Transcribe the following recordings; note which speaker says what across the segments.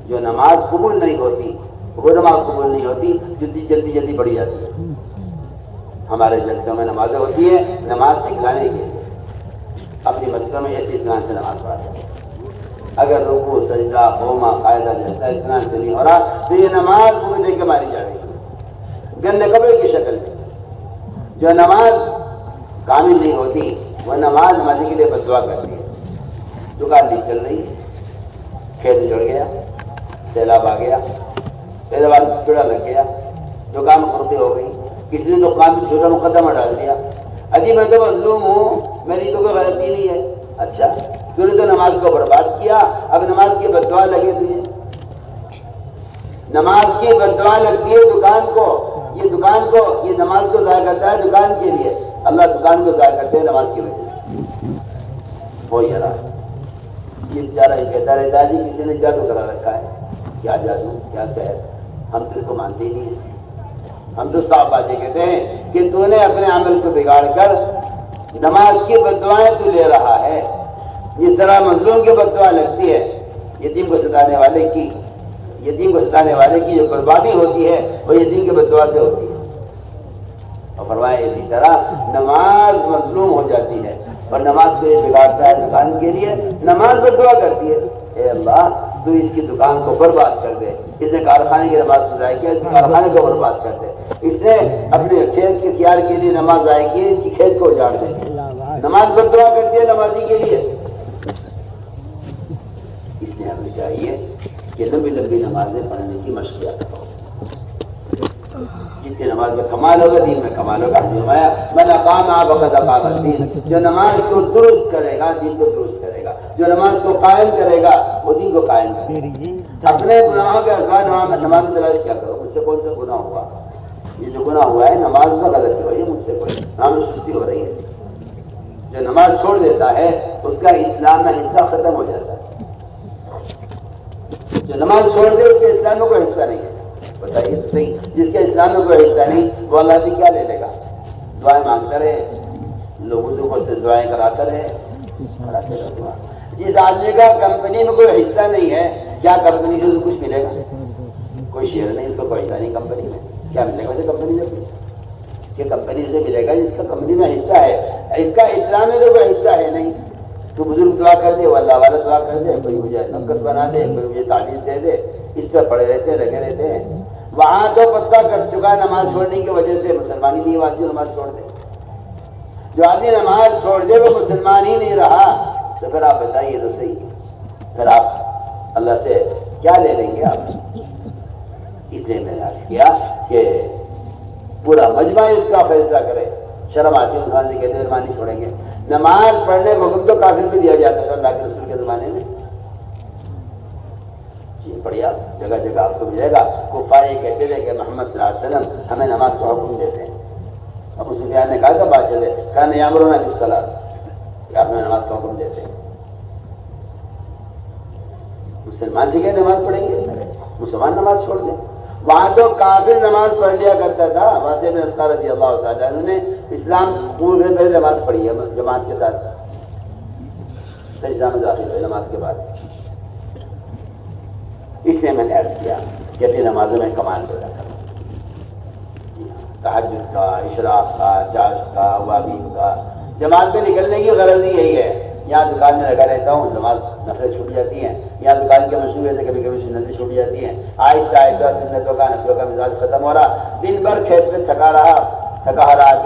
Speaker 1: جو نماز قبول نہیں ہوتی وہ نماز قبول نہیں ہوتی جو جلدی جلدی پڑھی جاتی ہے۔ ہمارے جلسوں میں نمازیں ہوتی ہیں نماز سکھلانے کے لیے، اپنی مسجدوں میں ایسی اطمینان سے نماز پڑھتے ہیں۔ اگر رکوع سجدہ قوما قاعدہ جلسہ اطمینان سے نہیں ہو رہا تو یہ نماز پوری دے کے ماری جا رہی ہے گندے کپڑے کی شکل میں۔ جو نماز کامل نہیں ہوتی وہ نماز ماضی کے لیے بد دعا کرتی ہے۔ دکان نہیں چل رہی، کھیت جڑ گیا، سیلاب آ گیا، پہلے بعد پیڑا لگ گیا، دکان خرطی ہو گئی، کسی نے دکان میں چھوٹا مقدمہ ڈال دیا، اجی میں تو مظلوم ہوں، میری تو کوئی غلطی نہیں ہے۔ اچھا تو نے تو نماز کو برباد کیا، اب نماز کی بد دعا لگے تجھے، نماز کی بد دعا لگتی ہے دکان کو، یہ نماز کو ضائع کرتا ہے دکان کے لیے، اللہ دکان کو ضائع کرتے ہیں نماز کی وجہ سے۔ وہ یہ رہا یہ بیچارہ یہ کہتا رہتا ہے جی کسی نے جادو کرا رکھا ہے۔ کیا جادو کیا سحر، ہم تو اس کو مانتے ہی نہیں ہیں۔ ہم تو صاف باتیں کہتے ہیں کہ تو نے اپنے عمل کو بگاڑ کر نماز کی بد دعائیں تو لے رہا ہے، جس طرح مظلوم کی بد دعا لگتی ہے، یتیم کو ستانے والے کی جو بربادی ہوتی ہے وہ یتیم کی بد دعا سے ہوتی ہے۔ اور فرمایا اسی طرح نماز مظلوم ہو جاتی ہے اور نماز کو یہ بگاڑتا ہے دکان کے لیے، نماز بد دعا کرتی ہے، اے اللہ تو اس کی دکان کو برباد کر دے، اس نے کارخانے کی نماز کو ضائع کیا، اس کے کارخانے کو برباد کر دے، اس نے اپنے کھیت کے تیار کے لیے نماز ضائع کی، اس کی کھیت کو اجاڑ دے۔ نماز بد دعا کرتی ہے نمازی کے لیے۔ اس لیے ہمیں چاہیے کہ لمبی لمبی نمازیں پڑھنے کی مشق کیا کرو، جس کی نماز میں کمال ہوگا دین میں کمال ہوگا۔ من اقام فقد اقام الدین، جو نماز کو درست کرے گا دین کو درست کرے گا، جو نماز کو قائم کرے گا وہ دین کو قائم کرے گا۔ اپنے گناہوں کے اثرات نماز میں تلاش کیا کرو، مجھ سے کون سا گناہ ہوا، یہ جو گناہ ہوا ہے نماز میں غلطی ہو رہی ہے، مجھ سے کوئی نام سستی ہو رہی ہے۔ جو نماز چھوڑ دیتا ہے اس کا اسلام میں حصہ ختم ہو جاتا ہے، جو نماز چھوڑ دے اس کے اسلام میں کوئی حصہ نہیں ہے۔ بتائیے تو صحیح، جس کے اسلام میں کوئی حصہ نہیں وہ اللہ سے کیا لے لے گا؟ دعائیں مانگتا رہے، لوگوں سے دعائیں کراتا رہے، جس آدمی کا کمپنی میں کوئی حصہ نہیں ہے، کیا کمپنی سے کچھ ملے گا؟ کوئی شیئر نہیں، اس کو کوئی حصہ نہیں کمپنی میں، کیا ملے گا اسے کمپنی سے؟ کہ کمپنی سے ملے گا جس کا کمپنی میں حصہ ہے، اس کا اسلام میں تو کوئی حصہ ہے نہیں۔ تو بزرگ دعا کر دے، وہ اللہ والا دعا کر دے، کوئی مجھے نقص بنا دے، کوئی مجھے تعلیم دے دے، اس پہ پڑے رہتے ہیں، لگے رہتے ہیں۔ وہاں تو پتہ کر چکا ہے نماز چھوڑنے کی وجہ سے مسلمان ہی نہیں ہوا، جو نماز چھوڑ دے، جو آدمی نماز چھوڑ دے وہ مسلمان ہی نہیں رہا۔ تو پھر آپ بتائیے تو صحیح، پھر آپ اللہ سے کیا لے لیں گے آپ؟ اس لیے میں نے عرض کیا کہ پورا مجمع اس کا فیصلہ کرے۔ شرم آتی ہے انسان سے کہتے ہیں نہیں چھوڑیں گے۔ نماز پڑھنے کا حکم تو کافر کو دیا جاتا تھا اللہ کے رسول کے زمانے میں، پڑھیا جگہ جگہ آپ کو ملے گا، کفار یہ کہتے تھے کہ محمد صلی اللہ علیہ وسلم ہمیں نماز کا حکم دیتے ہیں۔ ابو سفیان نے کہا کہ بات چلے، کہا نہیں یامرون بالصلاۃ، کہ آپ ہمیں نماز کا حکم دیتے ہیں۔ مسلمان سے کہ نماز پڑھیں گے، مسلمان نماز چھوڑ دیں۔ وہاں تو کافر نماز پڑھ لیا کرتا تھا۔ واسع بن اسقر رضی اللہ تعالیٰ عنہ نے اسلام قبول سے پہلے نماز پڑھی ہے جماعت کے ساتھ، پھر اسلام میں داخل ہوئے نماز کے بعد۔ اس لیے میں نے عرض کیا کہ اپنی نمازوں میں کمال پیدا کرنا، تہجد کا، اشراق کا، چاشت کا، وابین کا۔ جماعت میں نکلنے کی غرض یہی ہے، یہاں دکان میں لگا رہتا ہوں، نماز نفلیں چھوٹ جاتی ہیں، یہاں دکان کی مصروفیت سے کبھی کبھی سنتیں چھوٹ جاتی ہیں، آہستہ آہستہ سنتوں کا نفلوں کا مزاج ختم ہو رہا، دن بھر کھیت سے تھکا رہا کہ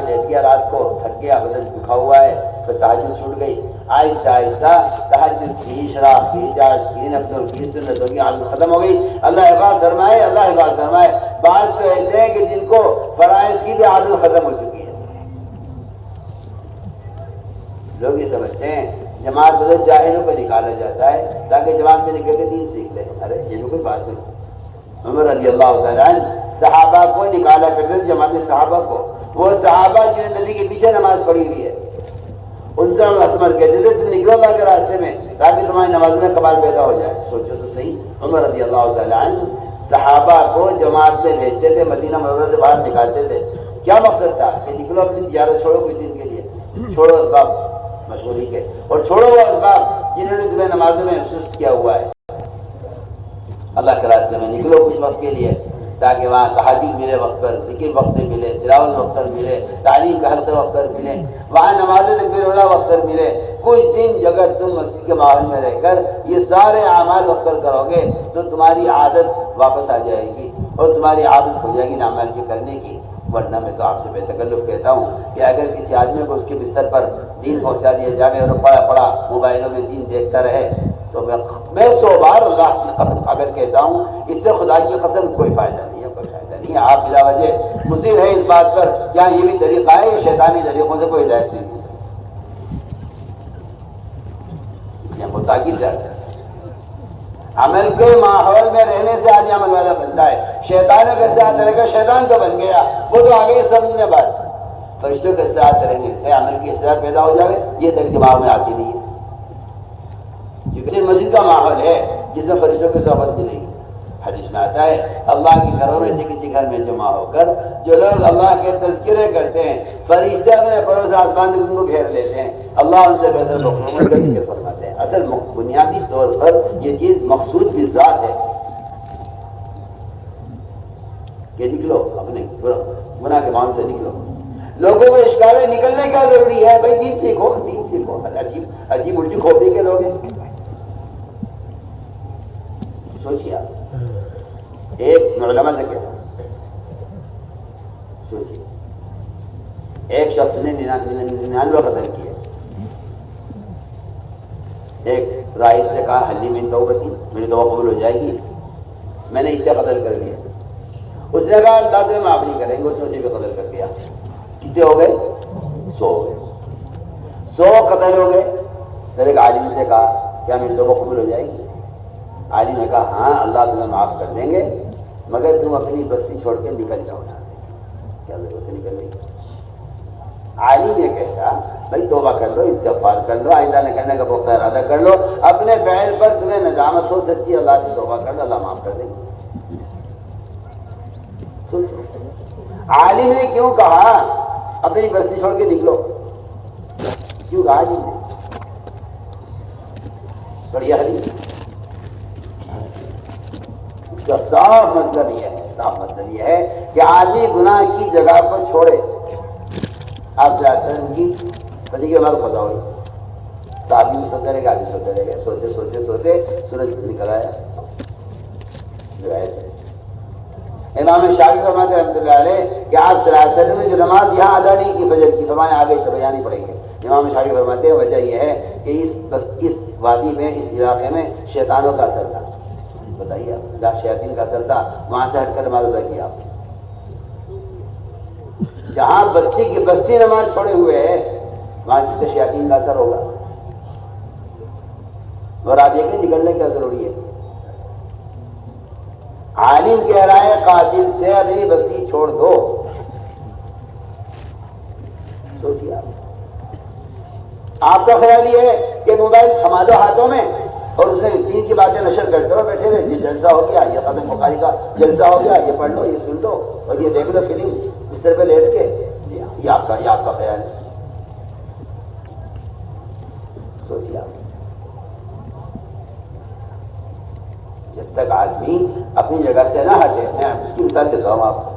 Speaker 1: لیٹ گیا، رات کو تھک گیا، بدن دکھا ہوا ہے، پھر تہجد چھوٹ گئی، آہستہ آہستہ تہجد کی، اشراق کی، چاشت کی، نفلوں کی، سنتوں کی عادت ختم ہو گئی۔ اللہ حفاظت فرمائے، اللہ حفاظت فرمائے۔ بعض تو ایسے ہیں کہ جن کو فرائض کی بھی عادت ختم ہو چکی ہے۔ لوگ یہ سمجھتے ہیں جماعت بدل جاہلوں کو نکالا جاتا ہے تاکہ جماعت میں نکل کے دین سیکھ لے۔ ارے یہ بھی کوئی بات نہیں۔ عمر رضی اللہ تعالیٰ عنہ صحابہ کو نکالا کرتے تھے، جماعت صحابہ کو، وہ صحابہ جنہیں نبی کے پیچھے نماز پڑھی ہوئی ہے، ان سے اسمر کہتے تھے تم نکلو اللہ کے راستے میں تاکہ تمہاری نماز میں کمال پیدا ہو جائے۔ سوچو تو صحیح، عمر رضی اللہ تعالیٰ عنہ صحابہ کو جماعت سے بھیجتے تھے، مدینہ منورہ سے باہر نکالتے تھے۔ کیا مقصد تھا کہ نکلو اپنی تجارت چھوڑو کچھ دن کے لیے، چھوڑو اسباب مشغولی کے، اور چھوڑو وہ اسباب جنہوں نے تمہیں نمازوں میں سست کیا ہوا ہے۔ اللہ کے راستے میں نکلو کچھ وقت کے لیے، تاکہ وہاں تہجد ملے وقت پر، ذکر وقت پر ملے، تلاوت وقت پر ملے، تعلیم کا حلقہ وقت پر ملے، وہاں نماز تکبیر اولیٰ وقت پر ملے۔ کچھ دن اگر تم مسجد کے ماحول میں رہ کر یہ سارے اعمال وقت پر کرو گے تو تمہاری عادت واپس آ جائے گی اور تمہاری عادت ہو جائے گی اعمال کی کرنے کی۔ ورنہ میں تو آپ سے بے تکلف کہتا ہوں کہ اگر کسی آدمی کو اس کے بستر پر دین پہنچا دیا جائے اور پڑا موبائلوں میں دین دیکھتا رہے تو میں 100 بار اللہ کی قسم اگر کہتا ہوں اس سے خدا کی قسم کوئی فائدہ نہیں ہے، کوئی فائدہ نہیں ہے۔ آپ بلا وجہ مصر ہے اس بات پر کیا یہ بھی طریقہ ہے، یہ شیطانی طریقوں سے کوئی ہدایت نہیں ہے، اس لیے ہم کو تاکید کرتے ہیں عمل کے ماحول میں رہنے سے آدمی عمل والا بنتا ہے۔ شیطانوں کے ساتھ رہے گا، شیطان تو بن گیا، وہ تو آگے سمجھ میں بات۔ فرشتوں کے ساتھ رہنے سے عمل کی اصلاح پیدا ہو جائے یہ تک دماغ میں آتی نہیں ہے، کیونکہ مسجد کا ماحول ہے جس میں فرشتوں کی صحبت بھی نہیں۔ حدیث میں آتا ہے اللہ کے گھروں میں سے کسی گھر میں جمع ہو کر جو لوگ اللہ کے تذکرے کرتے ہیں فرشتے اپنے پروز آسمان ان کو گھیر لیتے ہیں، اللہ ان سے بہتر مخلوق کا ذکر فرماتے ہیں۔ اصل بنیادی طور پر یہ چیز مقصود کی ذات ہے کہ نکلو اپنے گناہ کے معاملے سے نکلو۔ لوگوں کو اشکال نکلنے کا ضروری ہے، بھائی دین سیکھو، دین سیکھو۔ عجیب الٹی کھوپڑی کے لوگ ہیں، سوچیے آپ ایک علماء سے کہتا ہوں، سوچیے ایک شخص نے 99 قتل کیے، ایک راہب سے کہا حلی من توبتی، میری توبہ قبول ہو جائے گی، میں نے اس سے قتل کر لیا۔ اس نے کہا اللہ تمہیں معاف نہیں کریں گے، اس نے اسی پہ قتل کر دیا۔ کتنے ہو گئے؟ 100 ہو گئے، 100 قتل ہو گئے۔ پھر ایک عالم سے کہا کیا میری توبہ قبول ہو جائے گی؟ عالم نے کہا ہاں اللہ تمہیں معاف کر دیں گے مگر تم اپنی بستی چھوڑ کے نکل جاؤ نا۔ کیا ضرورت ہے نکلنے کی؟ عالم یہ کہتا بھائی توبہ کر لو، استغفار کر لو، آئندہ نہ کرنے کا پختہ ارادہ کر لو، اپنے فعل پر تمہیں ندامت ہو سچی اللہ سے توبہ کر لو، اللہ معاف کر دیں گے۔ عالم نے کیوں کہا اپنی بستی چھوڑ کے نکلو؟ کیوں کہا عالم نے؟ بڑھیا حدیث کا صاف مطلب یہ ہے کہ آدمی گناہ کی جگہ پر چھوڑے۔ آپ سے کی پتی کے بعد پتا ہوئی صاحب بھی سوتے رہے گا، آدمی سوتے رہے گا، سوتے سوتے سوتے سورج نکل آیا۔ امام شافعی فرماتے ہیں رحمۃ اللہ علیہ کہ آپ صلی اللہ علیہ وسلم نے جو نماز یہاں ادا نہیں کی فجر کی، فرمانے آگے تو بیانی پڑیں گے۔ امام شافعی فرماتے ہیں وجہ یہ ہے کہ اس وادی میں، اس علاقے میں شیطانوں کا اثر تھا۔ بتائیے جہاں شیاطین کا اثر تھا وہاں سے ہٹ کر نماز ادا کیا آپ نے۔ جہاں بستی نماز چھوڑے ہوئے ہے وہاں کس سے شیاطین کا اثر ہوگا؟ اور آپ دیکھیں نکلنے کیا ضروری ہے۔ عالم کہہ رہا ہے قاتل سے اپنی بستی چھوڑ دو۔ سوچیے آپ کا خیال یہ ہے کہ موبائل تھما دو ہاتھوں میں اور اس میں دین کی باتیں نشر کرتے ہو، بیٹھے ہوئے یہ جلسہ ہو گیا، یہ ختم بخاری کا جلسہ ہو گیا، یہ پڑھ لو، یہ سن لو اور یہ دیکھ لو فلم بستر پہ لیٹ کے۔ جی ہاں یہ آپ کا خیال ہے۔ سوچیے آپ جب تک آدمی اپنی جگہ سے نہ ہٹے، میں اس کی مثال دیتا ہوں آپ کو۔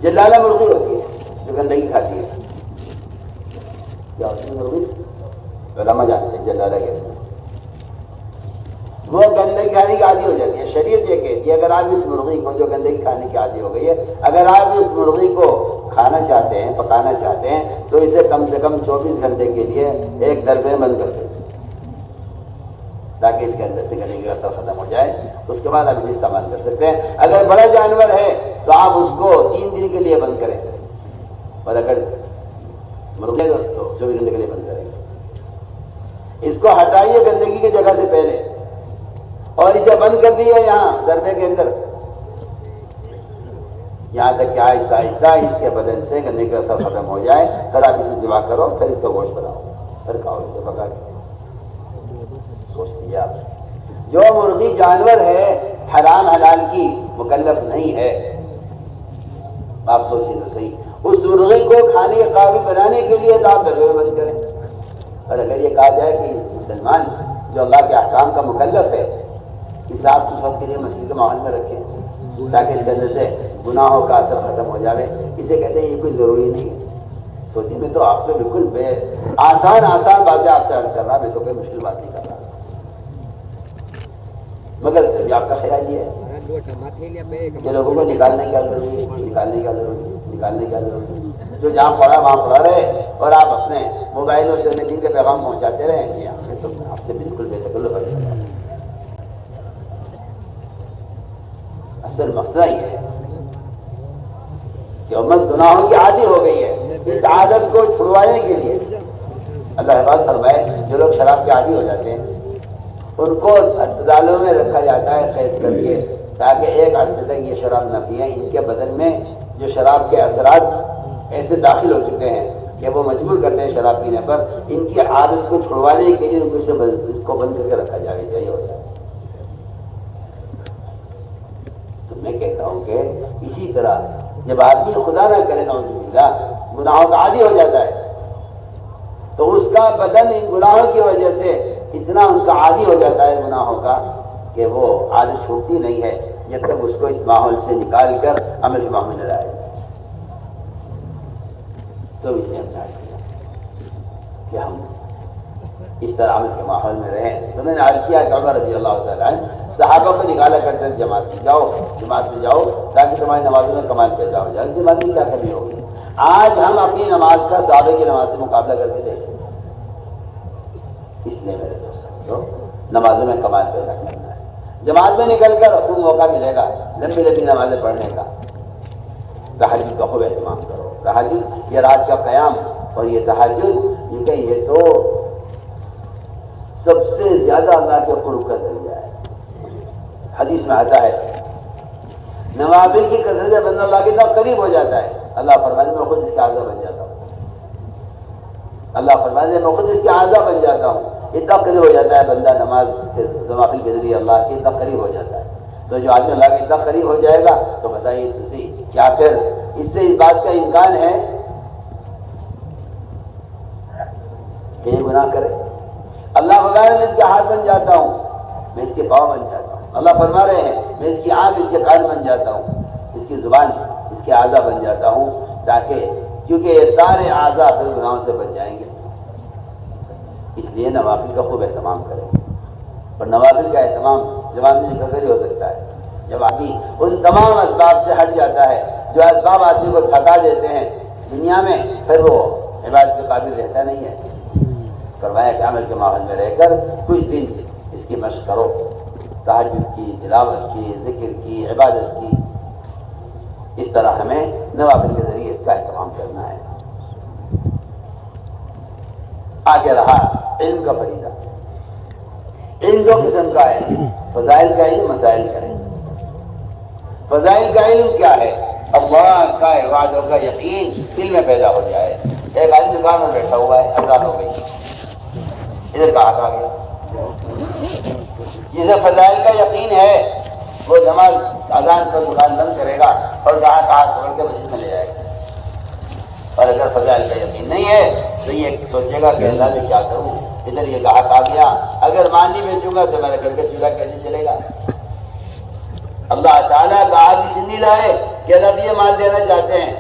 Speaker 1: جلالہ مرغی ہوتی ہے جو گندگی کھاتی ہے، کیا ہوتی ہے مرغی؟ علماء جانتے ہیں جلالہ کہتے ہیں۔ وہ گندگی کھانے کی عادی ہو جاتی ہے۔ شریعت یہ کہتی ہے اگر آپ اس مرغی کو جو گندگی کھانے کی عادی ہو گئی ہے، اگر آپ اس مرغی کو کھانا چاہتے ہیں، پکانا چاہتے ہیں تو اسے کم سے کم 24 گھنٹے کے لیے ایک دربے میں بند کر دیں تاکہ اس کے اندر سے گندگی کا اثر ختم ہو جائے۔ اس کے بعد آپ اسے استعمال کر سکتے ہیں۔ اگر بڑا جانور ہے تو آپ اس کو 3 دن کے لیے بند کریں، اور اگر مرغی ہے تو 24 گھنٹے کے لیے بند کریں۔ اس کو ہٹائیے گندگی کی جگہ سے پہلے اور اسے بند کر دیے یہاں دربے کے اندر، یہاں تک کہ آہستہ آہستہ اس کے بدن سے گندگی کا اثر ختم ہو جائے۔ پھر آپ اسے ذبح کرو، پھر اس کو گوشت بناؤ، پھر کھاؤ اسے پکا کے۔ سوچ لیجیے آپ، جو مرغی جانور ہے حرام حلال کی مکلف نہیں ہے، آپ سوچیے تو صحیح، اس مرغی کو کھانے کے قابل بنانے کے لیے تو آپ دربے میں بند کریں۔ اور اگر یہ کہا جائے کہ مسلمان جو اللہ کے احکام کا مکلف ہے اس آپ کچھ وقت کے لیے مسجد کے ماحول میں رکھیں تاکہ اس کے اندر سے گناہوں کا اثر ختم ہو جائے. اسے کہتے ہیں یہ کوئی ضروری نہیں ہے. سوچی میں تو آپ سے بالکل بے آسان باتیں آپ سے عرض کر رہا, میں تو کوئی مشکل بات نہیں کر رہا, مگر جب آپ کا خیال یہ ہے کہ لوگوں کو نکالنے کیا ضروری ہے, نکالنے کیا ضروری ہے. جو جہاں پڑا وہاں پڑا رہے اور آپ اپنے موبائلوں سے انہیں دین کے پیغام پہنچاتے رہیں, یہ تو آپ سے بالکل بے تکلف ہے. اصل مسئلہ یہ ہے کہ امت گناہوں کی عادی ہو گئی ہے. اس عادت کو چھڑوانے کے لیے اللہ حفاظ فرمائے, جو لوگ شراب کے عادی ہو جاتے ہیں ان کو اسپتالوں میں رکھا جاتا ہے قید کر کے, تاکہ ایک عرصے تک یہ شراب نہ پئیں. ان کے بدن میں جو شراب کے اثرات ایسے داخل ہو چکے ہیں کہ وہ مجبور کرتے ہیں شراب پینے پر. ان کی عادت کو چھڑوانے کے لیے ان کو اس کو بند کر کے رکھا جانا چاہیے ہوتا ہے. تو میں کہتا ہوں کہ اسی طرح جب آدمی خدا نہ کرے نعوذ باللہ گناہوں کا عادی ہو جاتا ہے تو اس کا بدن ان گناہوں کی وجہ سے اتنا ان کا عادی ہو جاتا ہے گناہوں کا کہ وہ عادت چھوٹتی نہیں ہے جب تک اس کو اس ماحول سے نکال کر عمل کے ماحول میں لائے. تو اس نے اپنا کیا کہ ہم اس طرح عمل کے ماحول میں رہیں. تو میں نے عرض کیا کہ عمر رضی اللہ تعالیٰ عنہ صحابہ کو نکالا کرتے ہیں جماعت میں جاؤ تاکہ تمہاری نمازوں میں کمال پیدا ہو جائے. نماز کی کیا کمی ہوگی؟ آج ہم اپنی نماز کا صحابہ کی نماز سے مقابلہ کر کے دیکھیں. اس لیے میرے دوست نمازوں میں کمال پیدا کرنا ہے. جماعت میں نکل کر خوب موقع ملے گا لمبی لمبی نمازیں پڑھنے کا. تہجد کا خوب اہتمام کرو. تہجد یہ رات کا قیام اور یہ تہجد کیونکہ یہ تو سب سے زیادہ اللہ کے قرب کا ذریعہ ہے. حدیث میں آتا ہے نوافل کی کثرت سے بندہ اللہ کے طرف قریب ہو جاتا ہے. اللہ فرماتے میں خود اس کے اعضا بن جاتا ہوں. اللہ فرماتے میں خود اس کے اعضا بن جاتا ہوں. اتنا قریب ہو جاتا ہے بندہ نماز کے نوافل کے ذریعے اللہ کے اتنا قریب ہو جاتا ہے. تو جو آدمی اللہ کے اتنا قریب ہو جائے گا تو بتائیے تسی کیا پھر اس سے اس بات کا امکان ہے کہ یہ گناہ کرے؟ اللہ فرمایا میں اس کے ہاتھ بن جاتا ہوں, میں اس کے پاؤں بن جاتا ہوں. اللہ فرما رہے ہیں میں اس کی آنکھ اس کے کان بن جاتا ہوں, اس کی زبان اس کے اعضا بن جاتا ہوں, تاکہ کیونکہ یہ سارے اعضا پھر گناہوں سے بچ جائیں گے. اس لیے نوافل کا خوب اہتمام کریں. اور نوافل کا اہتمام جب آدمی کا ہی ہو سکتا ہے جب آدمی ان تمام اسباب سے ہٹ جاتا ہے جو اسباب آدمی کو تھکا دیتے ہیں دنیا میں, پھر وہ عبادت کے قابل رہتا نہیں ہے. فرمایا کہ عمل کے ماحول میں رہ کر کچھ دن اس کی مشق کرو, تہجد کی, تلاوت کی, ذکر کی, عبادت کی. اس طرح ہمیں نوافل کے ذریعے اس کا اہتمام کرنا ہے. آگے رہا علم کا فریضہ. علم دو قسم کا ہے, فضائل کا علم, مسائل کا علم. فضائل کا علم کیا ہے؟ اللہ کا وعدوں کا یقین دل میں پیدا ہو جائے. ایک آدمی دکان میں بیٹھا ہوا ہے, اذان ہو گئی, ادھر کہا آ گیا. جسے فضائل کا یقین ہے وہ نماز اذان پر دکان بند کرے گا اور گاہک ہاتھ پکڑ کے مسجد میں لے جائے گا. اور اگر فضائل کا یقین نہیں ہے تو یہ سوچے گا کہ اللہ میں کیا کروں, ادھر یہ گاہک آ گیا, اگر مال نہیں بیچوں گا تو میرے گھر کا چولہا کیسے چلے گا. اللہ تعالیٰ گاہک اس لیے لائے کہ اللہ یہ مال دینا چاہتے ہیں,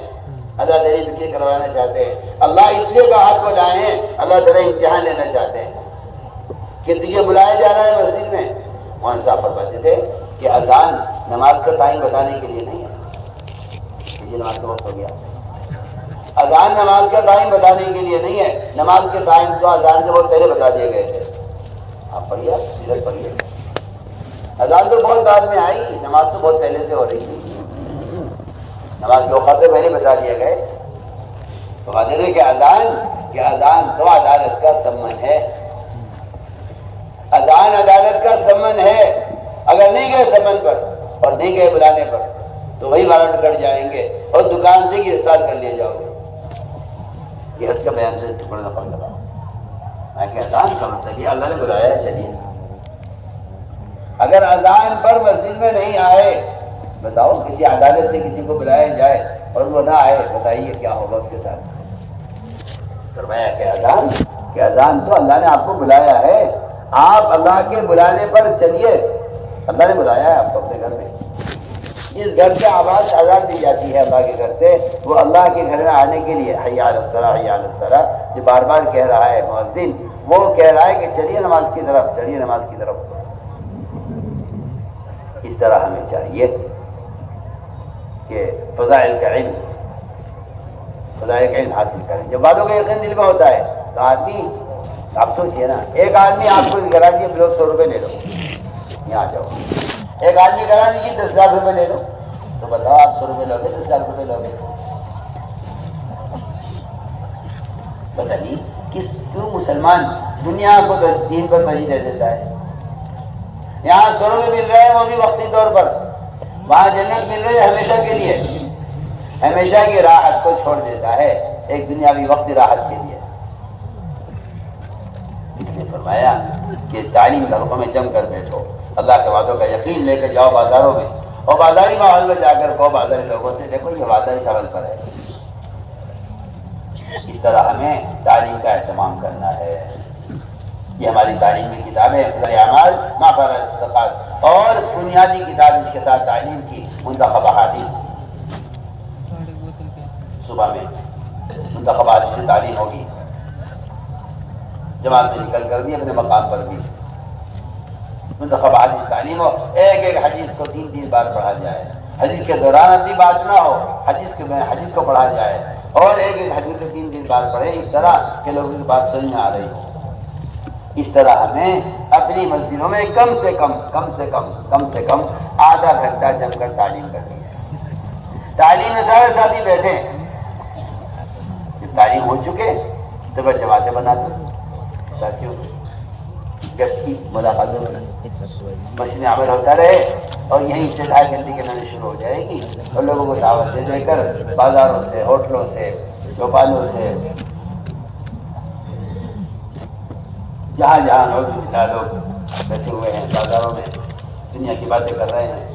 Speaker 1: اللہ تیری بکری کروانا چاہتے ہیں. اللہ اس لیے گاہک کو لائے ہیں, اللہ تیرا امتحان لینا چاہتے ہیں کہ تجھے بلایا جا رہا ہے مسجد میں. مولانا صاحب فرماتے تھے کہ اذان نماز کا ٹائم بتانے کے لیے نہیں ہے کہ نماز کا وقت ہو گیا. اذان نماز کا ٹائم بتانے کے لیے نہیں ہے. نماز کے ٹائم تو اذان سے بہت پہلے بتا دیے گئے تھے. آپ پڑھیے, ادھر پڑھیے. اذان تو بہت بعد میں آئی, نماز تو بہت پہلے سے ہو رہی تھی. نماز کے اوقات سے پہلے بتا دیے گئے. فرماتے تھے کہ اذان تو عدالت کا سمن ہے. اذان عدالت کا سمن ہے. اگر نہیں گئے سمن پر اور نہیں گئے بلانے پر تو وہی وارنٹ کٹ جائیں گے اور دکان سے گرفتار کر لیے جاؤ گے. یہ اس کا بیان سے ٹکڑا نقل کرا. میں کہ اذان کا مطلب یہ اللہ نے بلایا ہے, چلیے. اگر اذان پر مسجد میں نہیں آئے, بتاؤ کسی عدالت سے کسی کو بلایا جائے اور وہ نہ آئے, بتائیے کیا ہوگا اس کے ساتھ. فرمایا کہ اذان تو اللہ نے آپ کو بلایا ہے, آپ اللہ کے بلانے پر چلیے. اللہ نے بلایا ہے آپ کو اپنے گھر میں. اس گھر سے آواز آزاد دی جاتی ہے اللہ کے گھر سے، وہ اللہ کے گھر میں آنے کے لیے حی علی الصلاۃ حی علی الصلاۃ جو بار بار کہہ رہا ہے مؤذن، وہ کہہ رہا ہے کہ چلیے نماز کی طرف، چلیے نماز کی طرف. اس طرح ہمیں چاہیے کہ فضائل کا علم حاصل کریں. جب باتوں کا یقین دل میں ہوتا ہے تو آدمی، آپ سوچئے نا، ایک آدمی آپ کو گراجی میں 100 روپے لے لو، یہاں جاؤ. ایک آدمی کرا دیجیے 10 لاکھ روپے لے لو، تو بتاؤ آپ 100 روپے لوگے 10 لاکھ روپے لوگے؟ پتہ نہیں کیوں مسلمان دنیا کو دین پر ترجیح دے دیتا ہے. یہاں 100 روپے مل رہے ہیں وہ بھی وقتی طور پر، وہاں جنت مل رہی ہے ہمیشہ کے لیے. ہمیشہ کی راحت کو چھوڑ دیتا ہے ایک دنیاوی وقتی راحت کے لیے. اس نے فرمایا کہ تعلیم حلقوں میں جم کر بیٹھو، اللہ کے وعدوں کا یقین لے کر جاؤ بازاروں میں، اور بازاری ماحول میں جا کر کہو بازاری لوگوں سے دیکھو یہ بازاری چاول پر ہے. اس طرح ہمیں تعلیم کا اہتمام کرنا ہے. یہ ہماری تعلیم کی کتابیں اعمال مافر صدقات، اور بنیادی کتاب اس کے ساتھ تعلیم کی منتخب احادیث. صبح میں منتخب احادیث سے تعلیم ہوگی، جماعت سے نکل کر بھی اپنے مقام پر بھی منتخب حدیث تعلیم ہو. ایک حدیث کو 3 بار پڑھا جائے، حدیث کے دوران اپنی بات نہ ہو، حدیث کو پڑھا جائے، اور ایک حدیث کو 3 بار پڑھے، اس طرح کہ لوگوں کی بات سمجھ میں آ رہی ہو. اس طرح ہمیں اپنی مسجدوں میں کم سے کم آدھا گھنٹہ جم کر تعلیم کرنی ہے. تعلیم میں سارے ساتھی بیٹھے، جب تعلیم ہو چکے تو بس جماعتیں بناتے. ساتھیوں گشت کی ملاقاتوں میں مسجد میں عمل ہوتا رہے، اور یہیں سے 2.5 گھنٹے کی نماز شروع ہو جائے گی، اور لوگوں کو دعوت دے کر بازاروں سے، ہوٹلوں سے، چوپالوں سے، جہاں لوگ بیٹھے ہوئے ہیں بازاروں میں، دنیا کی باتیں کر رہے ہیں،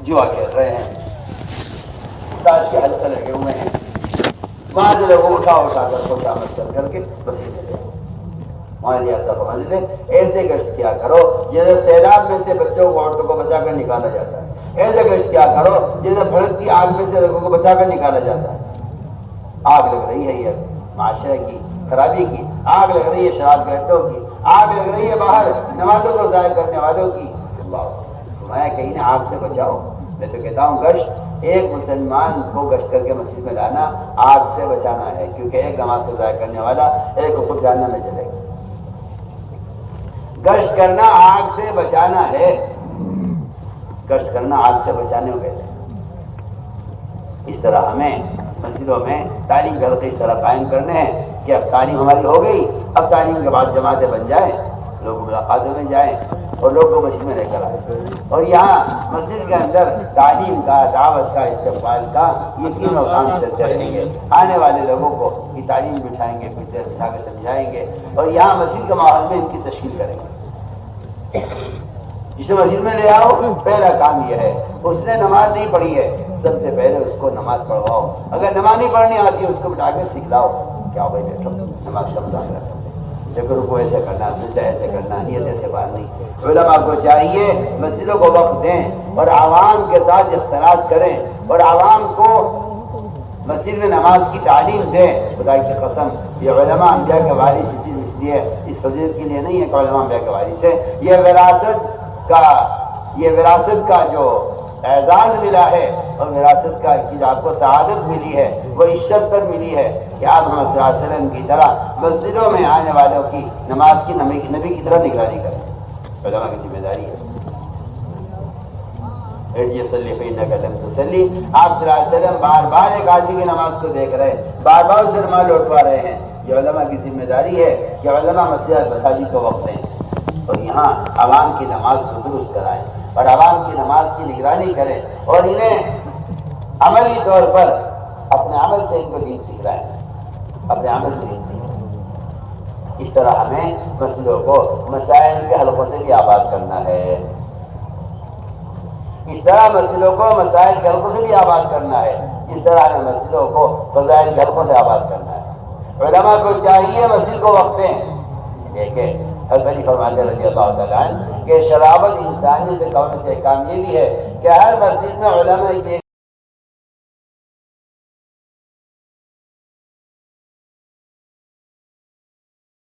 Speaker 1: جوا کھیل رہے ہیں، تاش کے حلقے لگے ہوئے ہیں، وہاں سے لوگوں اٹھا کر کو شامل کر کے بس ایسے گشت کیا کرو جیسے سیلاب میں سے بچوں کو، عورتوں کو بچا کر نکالا جاتا ہے. ایسے گشت کیا کرو جیسے بھڑکتی آگ میں سے لوگوں کو بچا کر نکالا جاتا ہے. آگ لگ رہی ہے یہ معاشرے کی خرابی کی، آگ لگ رہی ہے شراب کے اڈوں کی، آگ لگ رہی ہے باہر نمازوں کو ضائع کرنے والوں کی. میں کہیں نہ آگ سے بچاؤ. میں تو کہتا ہوں گشت ایک مسلمان کو گشت کر کے مسجد میں لانا آگ سے بچانا ہے، کیونکہ ایک نماز کو ضائع کرنے والا ایک کو خود جہنم میں چلے گا. گشت کرنا آگ سے بچانا ہے، گشت کرنا آگ سے بچانے کو کہتے ہیں. اس طرح ہمیں مسجدوں میں تعلیم کے حلقے اس طرح قائم کرنے ہیں کہ اب تعلیم ہماری ہو گئی، اب تعلیم کے بعد جماعتیں بن جائیں، لوگ ملاقاتوں میں جائیں اور لوگ کو مسجد میں لے کر آئیں، اور یہاں مسجد کے اندر تعلیم کا، دعوت کا، استقبال کا یہ تینوں کام چلتے رہیں گے. آنے والے لوگوں کو یہ تعلیم بٹھائیں گے، کچھ دیر بٹھا کے سمجھائیں گے، اور یہاں مسجد کے ماحول میں ان کی تشکیل کریں گے. جسے مسجد میں لے آؤ، پہلا کام یہ ہے، اس نے نماز نہیں پڑھی ہے، سب سے پہلے اس کو نماز پڑھواؤ. اگر نماز نہیں پڑھنی آتی ہے اس کو بٹھا کے سکھلاؤ. کیا بھائی بیٹھو نماز کا مذاکرہ کرو، دیکھو کو ایسے کرنا، سجدہ ایسے کرنا، نیت ایسے باندھنی. علماء کو چاہیے مسجدوں کو وقت دیں اور عوام کے ساتھ اختلاط کریں، اور عوام کو مسجد میں نماز کی تعلیم دیں. خدا کی قسم یہ علماء انبیاء کے وارث اس لیے اس فضیلت کے لیے نہیں ہے کہ علماء انبیاء کے وارث ہے، یہ وراثت کا جو اعزاز ملا ہے، اور وراثت کا جو آپ کو سعادت ملی ہے، وہ اس شرط پر ملی ہے کہ آپ محمد صلی اللہ علیہ وسلم کی طرح مسجدوں میں آنے والوں کی نماز کی نبی کی طرح نگرانی کریں. علماء کی ذمہ داری ہے. آپ صلی اللہ علیہ وسلم بار بار ایک آدمی کی نماز کو دیکھ رہے ہیں، بار بار اسے نماز لوٹوا رہے ہیں. یہ علماء کی ذمہ داری ہے کہ علماء مساجد کو وقت دیں، اور یہاں عوام کی نماز کو درست کرائیں، اور عوام کی نماز کی نگرانی کریں، اور انہیں عملی طور پر اپنے عمل سے ان کو دین سکھلائیں، اپنے عمل سے دین سکھلائیں. اس طرح ہمیں مسجدوں کو مسائل کے حلقوں سے بھی آباد کرنا ہے. اس طرح مسجدوں کو مسائل کے حلقوں سے بھی آباد کرنا ہے. اس طرح ہمیں مسجدوں کو فضائل کے حلقوں سے آباد کرنا ہے. علماء کو چاہیے مسجد کو وقت دیں. دیکھیں حضرت علی فرماتے رضی اللہ تعالیٰ عنہ کہ شرابت انسانی سے کون سے کام یہ بھی ہے کہ ہر مسجد میں علماء کی